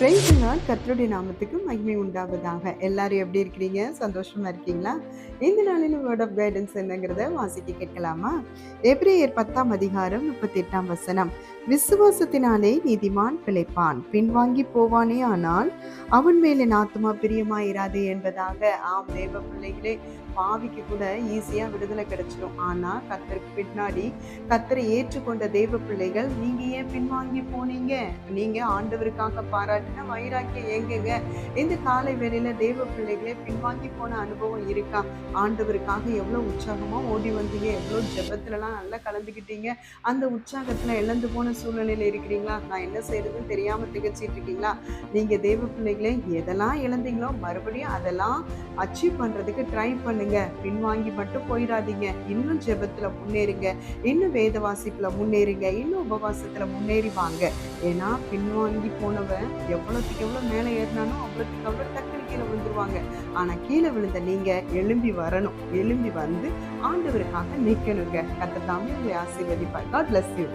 Price Lord. கர்த்தருடைய நாமத்துக்கு மகிமை உண்டாவதாக. எல்லாரும் எப்படி இருக்கிறீங்க? சந்தோஷமா இருக்கீங்களா? இந்த நாளில் வேர்ட் ஆஃப் கைடன்ஸ் என்னங்கிறத வாசிக்க கேட்கலாமா? எபிரேயர் 10ஆம் அதிகாரம் 38ஆம் வசனம். விசுவாசத்தினாலே நீதிமான் பிழைப்பான், பின்வாங்கி போவானே ஆனால் அவன் மேலே ஆத்துமா பிரியமாயிராது என்பதாக. ஆம் தேவ பிள்ளைகளே, பாவிக்கு கூட ஈஸியா விடுதலை கிடைச்சிடும். ஆனா கர்த்தருக்கு பின்னாடி கர்த்தரை ஏற்றுக்கொண்ட தேவ பிள்ளைகள், நீங்க ஏன் பின்வாங்கி போனீங்க? நீங்க ஆண்டவருக்காக பாராட்டின வைராக்கியம் எங்கங்க? இந்த காலை வேளையில தேவ பிள்ளைகளே, பின்வாங்கி போன அனுபவம் இருக்கா? ஆண்டவருக்காக எவ்வளவு உற்சாகமா ஓடி வந்தீங்க, எவ்வளவு ஜெபத்துலலாம் நல்லா கலந்துக்கிட்டீங்க, அந்த உற்சாகத்துல இழந்து போன சூழ்நிலையில இருக்கிறீங்களா? நான் என்ன செய்யறதுன்னு தெரியாம திகச்சிட்டு இருக்கீங்களா? நீங்க தேவ பிள்ளைகளே, எதெல்லாம் இழந்தீங்களோ மறுபடியும் அதெல்லாம் அச்சீவ் பண்றதுக்கு ட்ரை பண்ணுங்க. பின்வாங்கி மட்டும் போயிடாதீங்க. இன்னும் ஜெபத்துல முன்னேறுங்க, இன்னும் வேத வாசிப்புல முன்னேறுங்க, இன்னும் உபவாசத்துல முன்னேறி வாங்க. ஏன்னா பின்வாங்கி போனவன் எவ்வளவுக்கு எவ்வளவு மேல ஏறினானோ அவ்வளவுக்கு அவ்வளவு டக்குனு கீழே விழுந்துருவாங்க. ஆனா கீழே விழுந்த நீங்க எழும்பி வரணும். எழும்பி வந்து ஆண்டவருக்காக நிக்கணுங்க. கர்த்தர் தாமே உங்களை ஆசீர்வதிப்பார். God bless you.